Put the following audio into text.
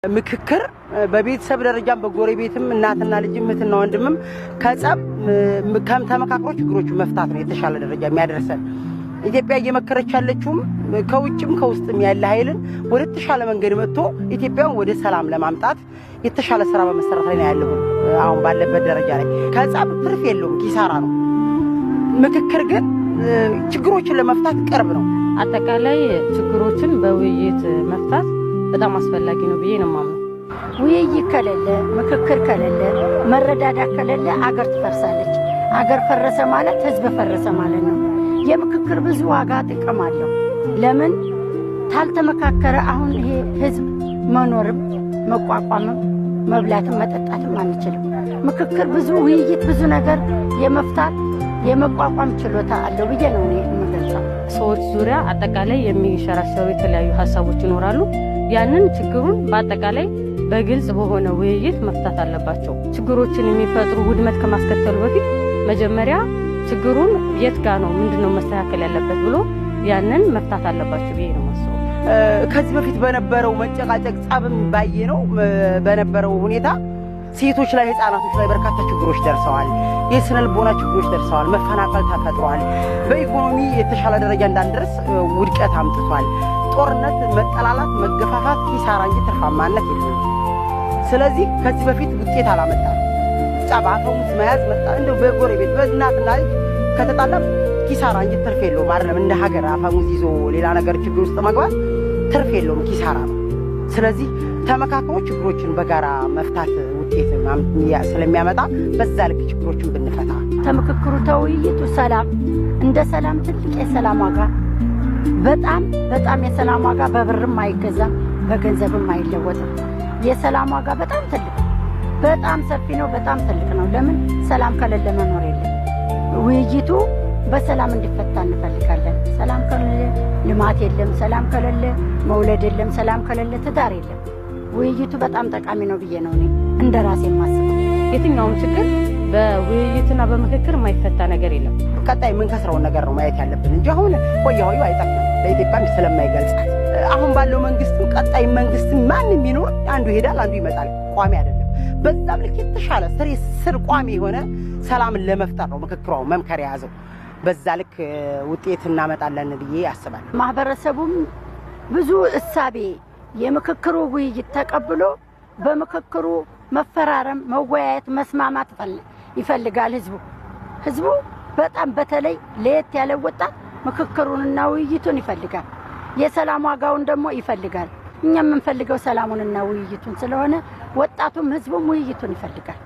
ምክክር በቤተሰብ ደረጃም በጎረቤትም እናትና ልጅም እህትና ወንድምም ከጸብ ተመካክሮ ችግሮችን መፍታት ነው የተሻለ ደረጃ የሚያደርሰን። ኢትዮጵያ እየመከረች ያለችውም ከውጭም ከውስጥም ያለ ኃይልን ወደ ተሻለ መንገድ መጥቶ ኢትዮጵያን ወደ ሰላም ለማምጣት የተሻለ ስራ በመሰራት ላይ ነው ያለው። አሁን ባለበት ደረጃ ላይ ከጸብ ትርፍ የለውም፣ ኪሳራ ነው። ምክክር ግን ችግሮችን ለመፍታት ቅርብ ነው። አጠቃላይ ችግሮችን በውይይት መፍታት በጣም አስፈላጊ ነው ብዬ ነው የማምነው። ውይይት ከሌለ ምክክር ከሌለ መረዳዳት ከሌለ አገር ትፈርሳለች። አገር ፈረሰ ማለት ህዝብ ፈረሰ ማለት ነው። የምክክር ብዙ ዋጋ ጥቅም አለው። ለምን ታልተመካከረ አሁን ይሄ ህዝብ መኖርም መቋቋምም መብላትም መጠጣትም አንችልም። ምክክር ብዙ ውይይት ብዙ ነገር የመፍታት የመቋቋም ችሎታ አለው ብዬ ነው እኔ የምገልጸው። ሰዎች ዙሪያ አጠቃላይ የሚሸራሸሩ የተለያዩ ሀሳቦች ይኖራሉ። ያንን ችግሩን በአጠቃላይ በግልጽ በሆነ ውይይት መፍታት አለባቸው። ችግሮችን የሚፈጥሩ ውድመት ከማስከተሉ በፊት መጀመሪያ ችግሩን የት ጋር ነው ምንድነው መስተካከል ያለበት ብሎ ያንን መፍታት አለባቸው ብዬ ነው ማስበው። ከዚህ በፊት በነበረው መጨቃጨቅ ጻብም ባየ ነው በነበረው ሁኔታ ሴቶች ላይ ህፃናቶች ላይ በርካታ ችግሮች ደርሰዋል። የስነ ልቦና ችግሮች ደርሰዋል። መፈናቀል ተፈጥሯል። በኢኮኖሚ የተሻለ ደረጃ እንዳንደርስ ውድቀት አምጥቷል። ጦርነት፣ መጠላላት፣ መገፋፋት ኪሳራ እንጂ ትርፋማነት የለም። ስለዚህ ከዚህ በፊት ውጤት አላመጣም። ጻባ አፈሙዝ መያዝ መጣ እንደው በጎረቤት በእናትና ልጅ ከተጣላ ኪሳራ እንጂ ትርፍ የለውም። አይደለም እንደ ሀገር አፈሙዝ ይዞ ሌላ ነገር ችግር ውስጥ መግባት ትርፍ የለውም፣ ኪሳራ ነው። ስለዚህ ተመካክሮ ችግሮችን በጋራ መፍታት ውጤት ስለሚያመጣ በዛ ልክ ችግሮችን ብንፈታ ተመክክሩ ተውይይቱ ሰላም እንደ ሰላም ትልቅ የሰላም ዋጋ በጣም የሰላም ዋጋ በብርም አይገዛም በገንዘብም አይለወጥም። የሰላም ዋጋ በጣም ትልቅ በጣም ሰፊ ነው፣ በጣም ትልቅ ነው። ለምን ሰላም ከሌለ መኖር የለም። ውይይቱ በሰላም እንዲፈታ እንፈልጋለን። ሰላም ከሌለ ልማት የለም፣ ሰላም ከሌለ መውለድ የለም፣ ሰላም ከሌለ ትዳር የለም። ውይይቱ በጣም ጠቃሚ ነው ብዬ ነው እኔ እንደራሴ የማስበው። የትኛውም ችግር በውይይትና በምክክር የማይፈታ ነገር የለም። ቀጣይ ምን ከስራውን ነገር ነው ማየት ያለብን እንጂ አሁን ቆያው አይጠቅም ለኢትዮጵያ ስለማይገልጻት። አሁን ባለው መንግስት ቀጣይ መንግስት ማንንም ይኖር አንዱ ይሄዳል አንዱ ይመጣል፣ ቋሚ አይደለም። በዛም ልክ የተሻለ ስር ቋሚ የሆነ ሰላምን ለመፍጠር ነው ምክክሩ መምከር የያዘው። በዛ ልክ ውጤት እናመጣለን ብዬ አስባለሁ። ማህበረሰቡም ብዙ እሳቤ የምክክሩ ውይይት ተቀብሎ በምክክሩ መፈራረም፣ መወያየት፣ መስማማት ይፈልጋል ህዝቡ በጣም በተለይ ለየት ያለ ወጣት ምክክሩንና ውይይቱን ይፈልጋል። የሰላም ዋጋውን ደግሞ ይፈልጋል። እኛ የምንፈልገው ሰላሙንና ውይይቱን ስለሆነ ወጣቱም ህዝቡም ውይይቱን ይፈልጋል።